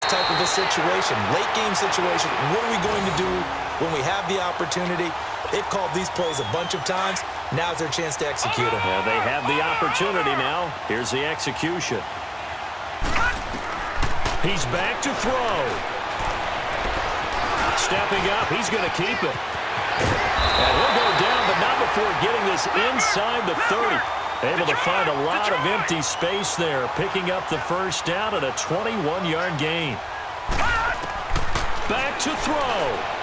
type of a situation, late game situation. What are we going to do when we have the opportunity? They've called these plays a bunch of times. Now's their chance to execute them. Yeah, they have the opportunity now. Here's the execution. He's back to throw. Stepping up, he's going to keep it. And he'll go down, but not before getting this inside the 30. Able to find a lot of empty space there, picking up the first down at a 21-yard gain. Back to throw.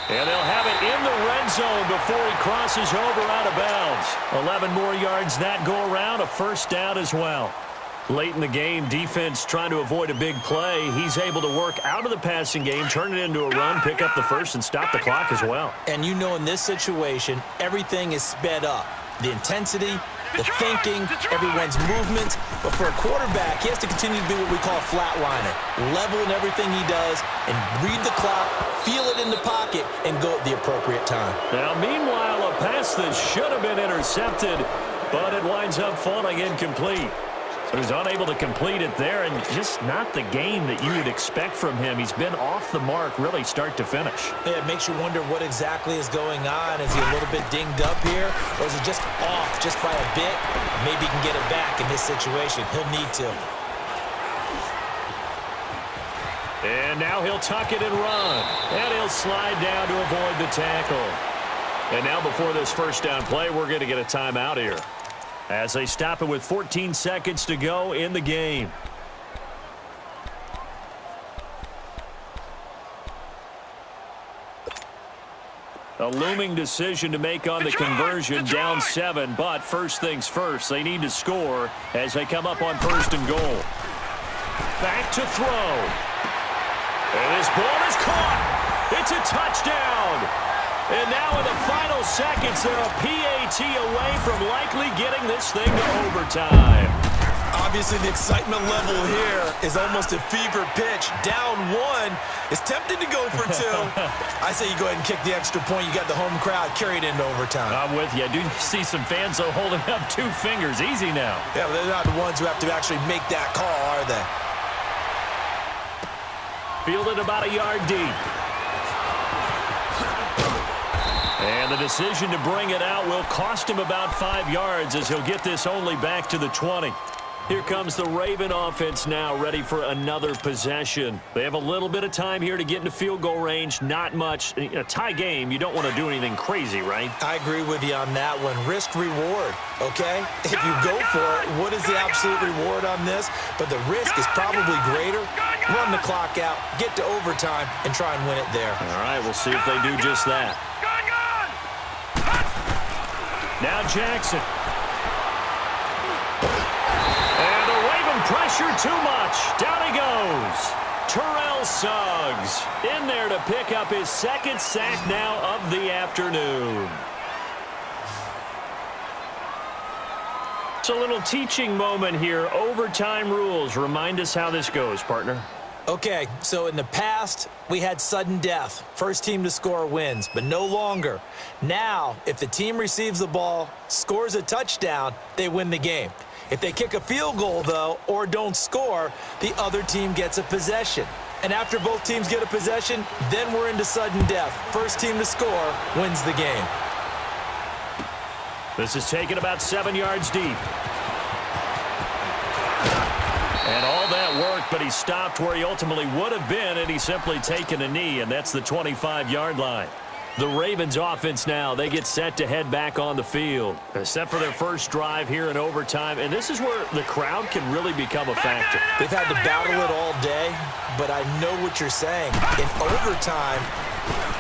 And they'll have it in the red zone before he crosses over out of bounds. 11 more yards that go around, a first down as well. Late in the game, defense trying to avoid a big play. He's able to work out of the passing game, turn it into a run, pick up the first, and stop the clock as well. And you know in this situation, everything is sped up. The intensity, the thinking, everyone's movement. But for a quarterback, he has to continue to be what we call a flatliner. Level in everything he does and read the clock, feel it in the pocket, and go at the appropriate time. Now, meanwhile, a pass that should have been intercepted, but it winds up falling incomplete. So he's unable to complete it there, and just not the game that you would expect from him. He's been off the mark really start to finish. Yeah, it makes you wonder what exactly is going on. Is he a little bit dinged up here, or is he just off just by a bit? Maybe he can get it back in this situation. He'll need to. And now he'll tuck it and run. And he'll slide down to avoid the tackle. And now before this first down play, we're going to get a timeout here, as they stop it with 14 seconds to go in the game. A looming decision to make on the conversion, down 7, but first things first, they need to score as they come up on first and goal. Back to throw. And this ball is caught. It's a touchdown. And now in the final seconds, they're a PAT away from likely getting this thing to overtime. Obviously, the excitement level here is almost a fever pitch. Down 1. It's tempting to go for 2. I say you go ahead and kick the extra point. You got the home crowd carried into overtime. I'm with you. I do see some fans, though, holding up 2 fingers. Easy now. Yeah, but they're not the ones who have to actually make that call, are they? Fielded about a yard deep. And the decision to bring it out will cost him about 5 yards, as he'll get this only back to the 20. Here comes the Raven offense now, ready for another possession. They have a little bit of time here to get into field goal range. Not much. A tie game, you don't want to do anything crazy, right? I agree with you on that one. Risk reward, okay? If you go for it, what is the absolute reward on this? But the risk is probably greater. Run the clock out, get to overtime, and try and win it there. All right, we'll see if they do just that. Now Jackson. And the Raven pressure too much. Down he goes. Terrell Suggs in there to pick up his second sack now of the afternoon. It's a little teaching moment here. Overtime rules. Remind us how this goes, partner. Okay, so in the past, we had sudden death. First team to score wins, but no longer. Now, if the team receives the ball, scores a touchdown, they win the game. If they kick a field goal, though, or don't score, the other team gets a possession. And after both teams get a possession, then we're into sudden death. First team to score wins the game. This is taken about 7 yards deep. And all that worked, but he stopped where he ultimately would have been, and he's simply taken a knee, and that's the 25-yard line. The Ravens offense now, they get set to head back on the field. They're set for their first drive here in overtime, and this is where the crowd can really become a factor. They've had to battle it all day, but I know what you're saying. In overtime,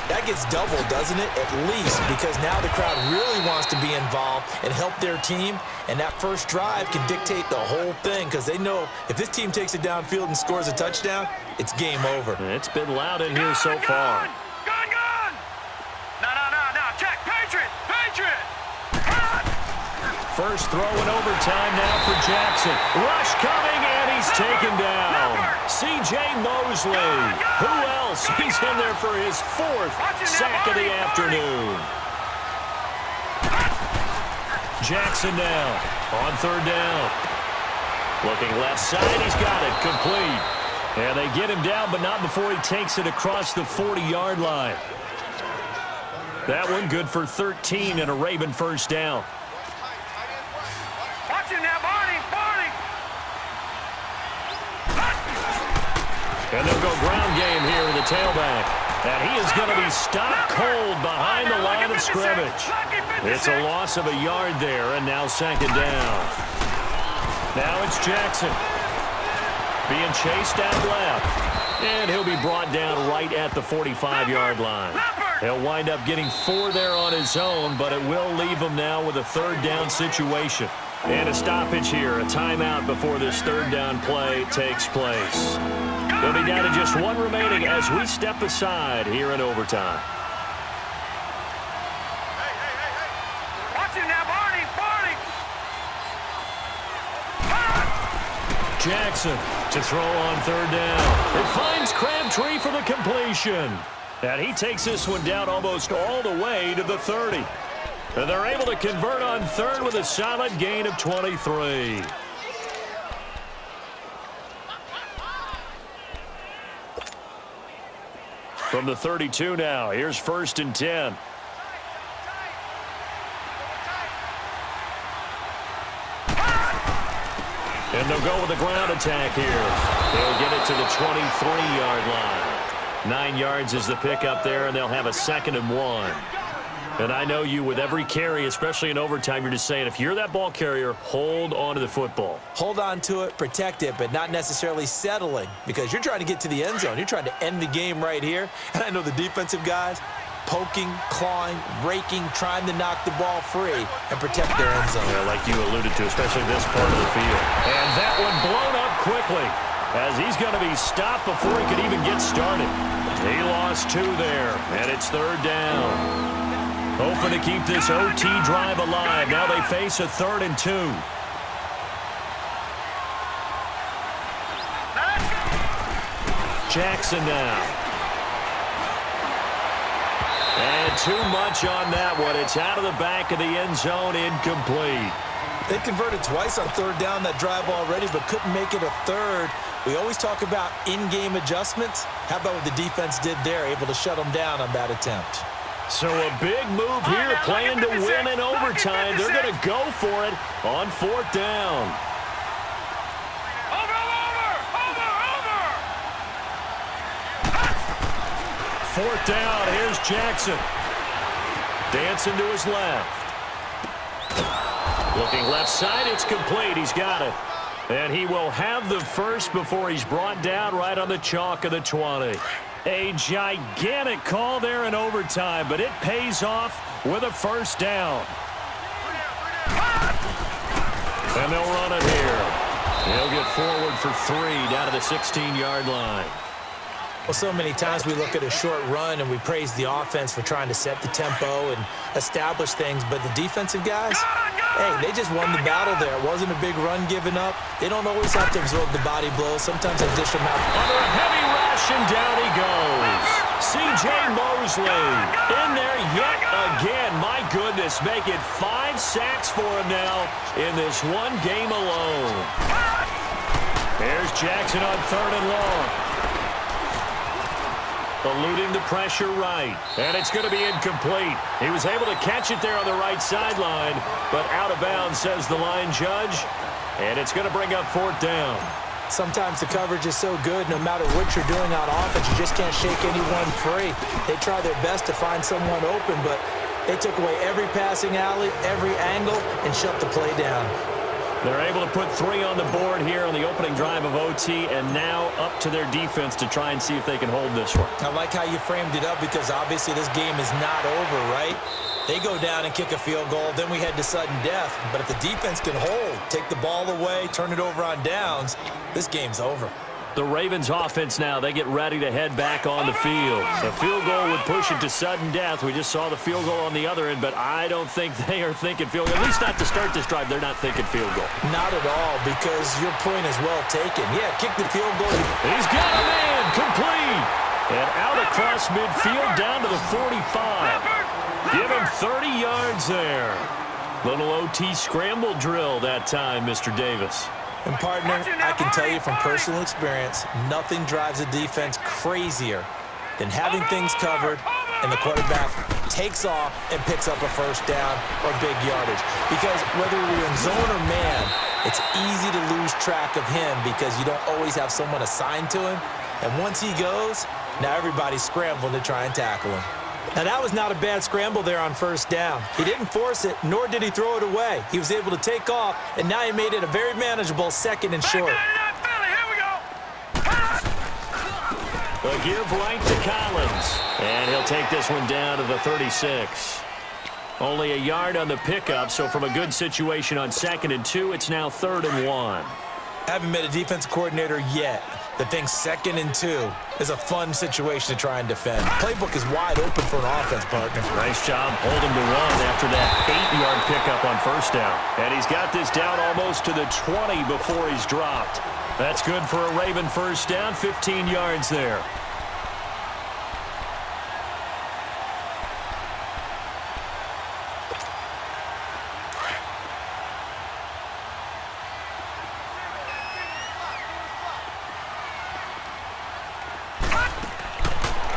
that gets doubled, doesn't it? At least, because now the crowd really wants to be involved and help their team, and that first drive can dictate the whole thing, because they know if this team takes it downfield and scores a touchdown, it's game over. It's been loud in here so far. First throw in overtime now for Jackson. Rush coming, and he's taken down. C.J. Mosley. Who else? He's in there for his 4th sack of the afternoon. Jackson now. On third down. Looking left side, he's got it, complete. And they get him down, but not before he takes it across the 40-yard line. That one good for 13 and a Raven first down. Watch him now, Barney. And they'll go ground game here with the tailback. And he is going to be stopped cold behind the line of scrimmage. It's a loss of a yard there, and now second down. Now it's Jackson. Being chased out left. And he'll be brought down right at the 45-yard line. He'll wind up getting 4 there on his own, but it will leave him now with a third down situation. And a stoppage here, a timeout before this third down play takes place. They'll be down to just 1 remaining as we step aside here in overtime. Watch him now, Barney. Jackson to throw on third down. It finds Crabtree for the completion. And he takes this one down almost all the way to the 30. And they're able to convert on third with a solid gain of 23. From the 32 now, here's first and 10. And they'll go with a ground attack here. They'll get it to the 23-yard line. 9 yards is the pickup there, and they'll have a 2nd and 1. And I know you, with every carry, especially in overtime, you're just saying, if you're that ball carrier, hold on to the football. Hold on to it, protect it, but not necessarily settling, because you're trying to get to the end zone. You're trying to end the game right here. And I know the defensive guys, poking, clawing, raking, trying to knock the ball free and protect their end zone. Yeah, like you alluded to, especially this part of the field. And that one blown up quickly, as he's going to be stopped before he could even get started. He lost 2 there, and it's third down. Hoping to keep this OT drive alive. Now they face a 3rd and 2. Jackson now. And too much on that one. It's out of the back of the end zone, incomplete. They converted twice on third down that drive already, but couldn't make it a third. We always talk about in-game adjustments. How about what the defense did there, able to shut them down on that attempt? So a big move here, playing to win in overtime. They're going to go for it on 4th down. Over. 4th down, here's Jackson. Dancing to his left. Looking left side, it's complete. He's got it. And he will have the first before he's brought down right on the chalk of the 20. A gigantic call there in overtime, but it pays off with a first down. And they'll run it here. He'll get forward for 3 down to the 16-yard line. Well, so many times we look at a short run and we praise the offense for trying to set the tempo and establish things, but the defensive guys, hey, they just won the battle there. It wasn't a big run given up. They don't always have to absorb the body blows. Sometimes they dish them out. Under a heavy rush, and down he goes. C.J. Mosley in there yet again. My goodness, make it 5 sacks for him now in this one game alone. There's Jackson on 3rd and long. Eluding the pressure right. And it's going to be incomplete. He was able to catch it there on the right sideline, but out of bounds, says the line judge. And it's going to bring up 4th down. Sometimes the coverage is so good, no matter what you're doing on offense, you just can't shake anyone free. They try their best to find someone open, but they took away every passing alley, every angle, and shut the play down. They're able to put 3 on the board here on the opening drive of OT, and now up to their defense to try and see if they can hold this one. I like how you framed it up, because obviously this game is not over, right? They go down and kick a field goal, then we head to sudden death. But if the defense can hold, take the ball away, turn it over on downs, this game's over. The Ravens offense now, they get ready to head back on the field. The field goal would push it to sudden death. We just saw the field goal on the other end, but I don't think they are thinking field goal. At least not to start this drive, they're not thinking field goal. Not at all, because your point is well taken. Yeah, kick the field goal. He's got a man, complete. And out across midfield down to the 45. Give him 30 yards there. Little OT scramble drill that time, Mr. Davis. And partner, I can tell you from personal experience, nothing drives a defense crazier than having things covered and the quarterback takes off and picks up a first down or big yardage. Because whether you're in zone or man, it's easy to lose track of him because you don't always have someone assigned to him. And once he goes, now everybody's scrambling to try and tackle him. Now, that was not a bad scramble there on first down. He didn't force it, nor did he throw it away. He was able to take off, and now he made it a very manageable second and short. A give right to Collins, and he'll take this one down to the 36. Only a yard on the pickup, so from a good situation on 2nd and 2, it's now 3rd and 1. Haven't met a defensive coordinator yet that thinks 2nd and 2 is a fun situation to try and defend. Playbook is wide open for an offense, partner. Nice job holding to 1 after that 8-yard pickup on first down. And he's got this down almost to the 20 before he's dropped. That's good for a Raven first down, 15 yards there.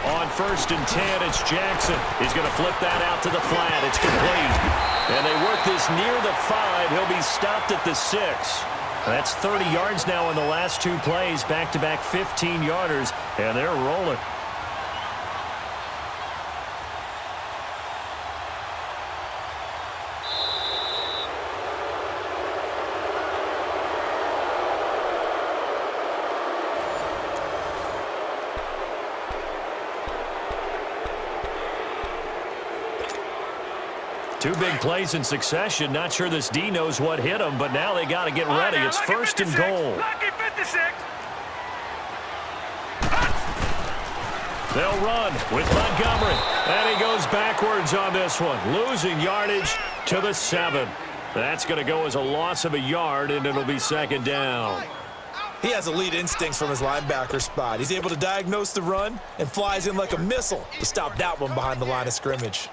On 1st and 10, it's Jackson. He's going to flip that out to the flat. It's complete. And they work this near the 5. He'll be stopped at the 6. That's 30 yards now in the last 2 plays. Back-to-back 15-yarders, and they're rolling. Two big plays in succession. Not sure this D knows what hit him, but now they got to get ready. It's 1st and goal. They'll run with Montgomery. And he goes backwards on this one, losing yardage to the 7. That's going to go as a loss of a yard, and it'll be 2nd down. He has elite instincts from his linebacker spot. He's able to diagnose the run and flies in like a missile to stop that one behind the line of scrimmage.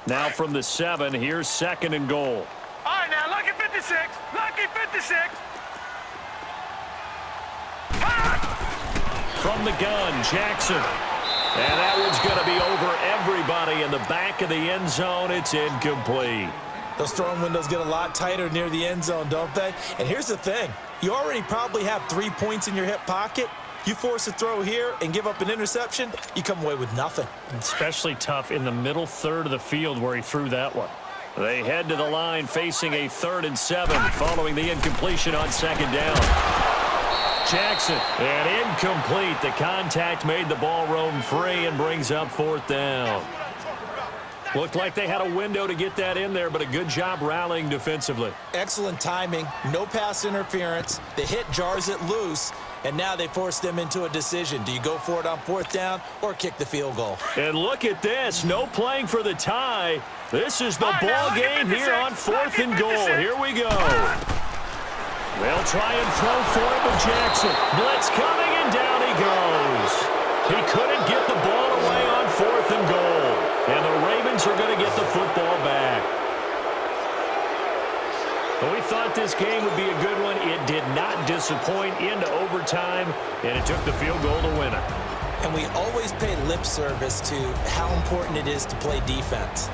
Now from the 7, here's 2nd and goal. All right, now, lucky 56. Lucky 56. From the gun, Jackson. And that one's going to be over everybody in the back of the end zone. It's incomplete. Those throwing windows get a lot tighter near the end zone, don't they? And here's the thing. You already probably have 3 points in your hip pocket. You force a throw here and give up an interception, you come away with nothing. Especially tough in the middle third of the field where he threw that one. They head to the line facing a 3rd and 7 following the incompletion on 2nd down. Jackson, and incomplete. The contact made the ball roam free and brings up 4th down. Looked like they had a window to get that in there, but a good job rallying defensively. Excellent timing, no pass interference. The hit jars it loose, and now they force them into a decision. Do you go for it on 4th down or kick the field goal? And look at this, no playing for the tie. This is the ball game here on 4th and goal. Here we go. They'll try and throw for it with Jackson. Blitz coming, and down he goes. He couldn't get the ball away on 4th and goal. And the Ravens are going to get the football back. But we thought this game would be a good one. It did not disappoint into overtime, and it took the field goal to win it. And we always pay lip service to how important it is to play defense.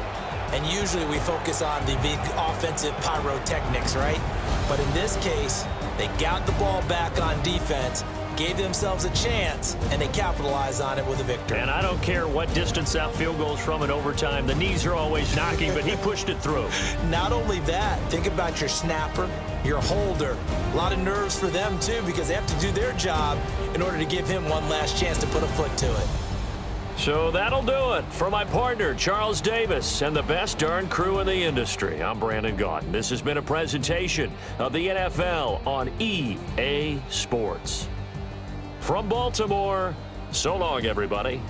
And usually we focus on the big offensive pyrotechnics, right? But in this case, they got the ball back on defense, gave themselves a chance, and they capitalized on it with a victory. And I don't care what distance that field goes from in overtime. The knees are always knocking, but he pushed it through. Not only that, think about your snapper, your holder. A lot of nerves for them, too, because they have to do their job in order to give him one last chance to put a foot to it. So that'll do it for my partner, Charles Davis, and the best darn crew in the industry. I'm Brandon Gaudin. This has been a presentation of the NFL on EA Sports. From Baltimore, so long, everybody.